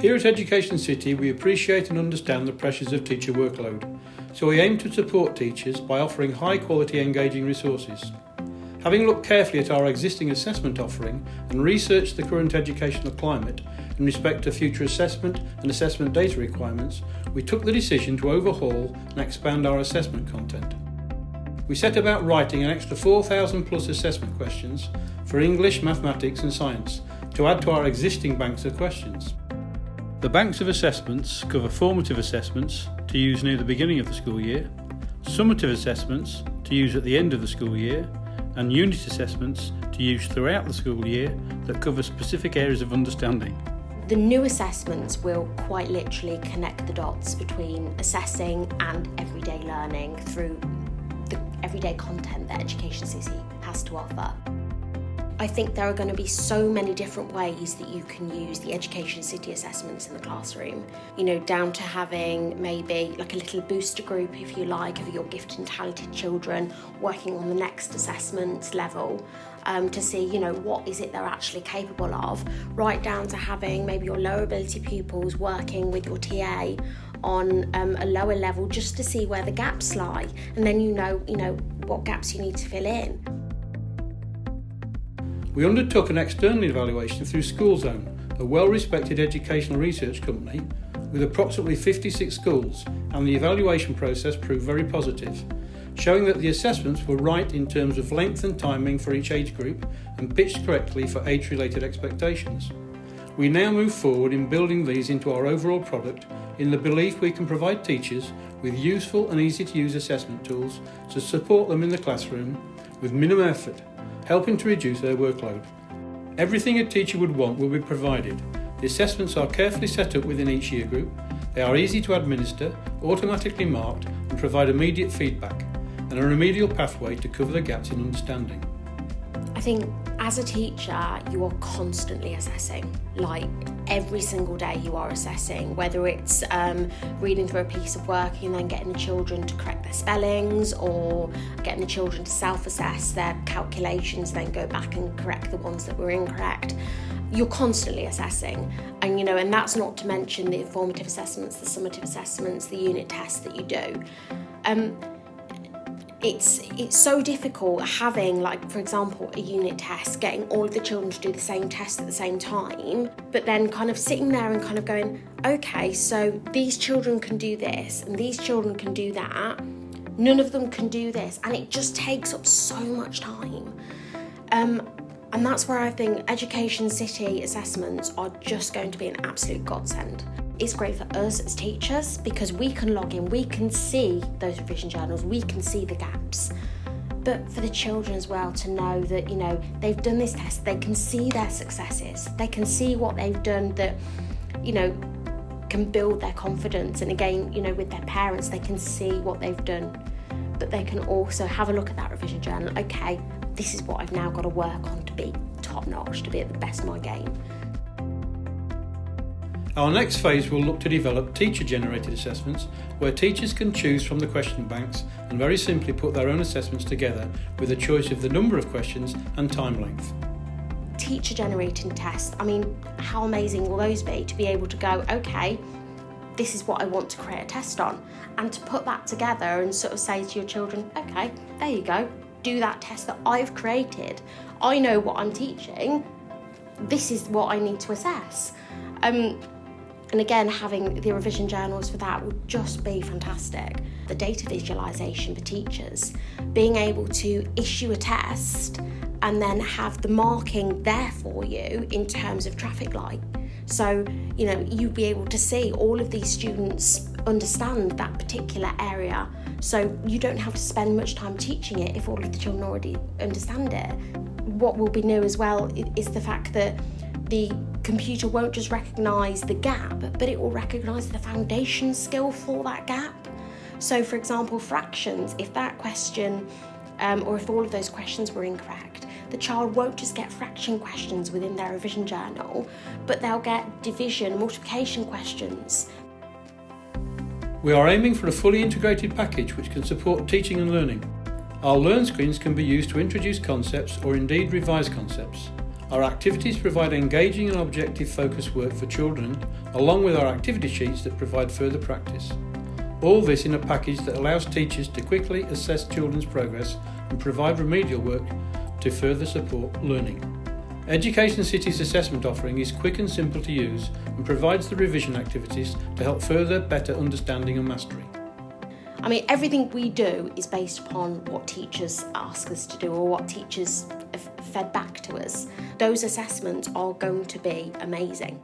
Here at Education City, we appreciate and understand the pressures of teacher workload, so we aim to support teachers by offering high-quality, engaging resources. Having looked carefully at our existing assessment offering and researched the current educational climate in respect to future assessment and assessment data requirements, we took the decision to overhaul and expand our assessment content. We set about writing an extra 4,000 plus assessment questions for English, mathematics and science to add to our existing banks of questions. The banks of assessments cover formative assessments to use near the beginning of the school year, summative assessments to use at the end of the school year, and unit assessments to use throughout the school year that cover specific areas of understanding. The new assessments will quite literally connect the dots between assessing and everyday learning through the everyday content that Education City has to offer. I think there are going to be so many different ways that you can use the Education City assessments in the classroom, down to having maybe like a little booster group, if you like, of your gifted and talented children working on the next assessment level to see, what is it they're actually capable of, right down to having maybe your lower ability pupils working with your TA on a lower level just to see where the gaps lie, and then you know what gaps you need to fill in. We undertook an external evaluation through SchoolZone, a well-respected educational research company with approximately 56 schools, and the evaluation process proved very positive, showing that the assessments were right in terms of length and timing for each age group and pitched correctly for age-related expectations. We now move forward in building these into our overall product in the belief we can provide teachers with useful and easy-to-use assessment tools to support them in the classroom with minimum effort, helping to reduce their workload. Everything a teacher would want will be provided. The assessments are carefully set up within each year group, they are easy to administer, automatically marked and provide immediate feedback, and a remedial pathway to cover the gaps in understanding. I think as a teacher, you are constantly assessing. Like every single day you are assessing, whether it's reading through a piece of work and then getting the children to correct their spellings, or getting the children to self-assess their calculations, then go back and correct the ones that were incorrect. You're constantly assessing, and that's not to mention the formative assessments, the summative assessments, the unit tests that you do. It's so difficult having, like, for example, a unit test, getting all of the children to do the same test at the same time, but then kind of sitting there and kind of going, okay, so these children can do this and these children can do that, none of them can do this, and it just takes up so much time. And that's where I think Education City assessments are just going to be an absolute godsend. It's great for us as teachers because we can log in, we can see those revision journals, we can see the gaps. But for the children as well to know that, they've done this test, they can see their successes, they can see what they've done that, can build their confidence. And again, with their parents, they can see what they've done, but they can also have a look at that revision journal. Okay, this is what I've now got to work on to be top notch, to be at the best of my game. Our next phase will look to develop teacher-generated assessments where teachers can choose from the question banks and very simply put their own assessments together with a choice of the number of questions and time length. Teacher-generated tests, how amazing will those be to be able to go, okay, this is what I want to create a test on, and to put that together and sort of say to your children, okay, there you go, do that test that I've created. I know what I'm teaching, this is what I need to assess. And again, having the revision journals for that would just be fantastic. The data visualisation for teachers, being able to issue a test and then have the marking there for you in terms of traffic light. So, you'd be able to see all of these students understand that particular area. So you don't have to spend much time teaching it if all of the children already understand it. What will be new as well is the fact that the computer won't just recognise the gap, but it will recognise the foundation skill for that gap. So for example, fractions, if that question, or if all of those questions were incorrect, the child won't just get fraction questions within their revision journal, but they'll get division, multiplication questions. We are aiming for a fully integrated package which can support teaching and learning. Our learn screens can be used to introduce concepts or indeed revise concepts. Our activities provide engaging and objective focused work for children, along with our activity sheets that provide further practice. All this in a package that allows teachers to quickly assess children's progress and provide remedial work to further support learning. EducationCity's assessment offering is quick and simple to use and provides the revision activities to help further better understanding and mastery. I mean, everything we do is based upon what teachers ask us to do or what teachers have fed back to us. Those assessments are going to be amazing.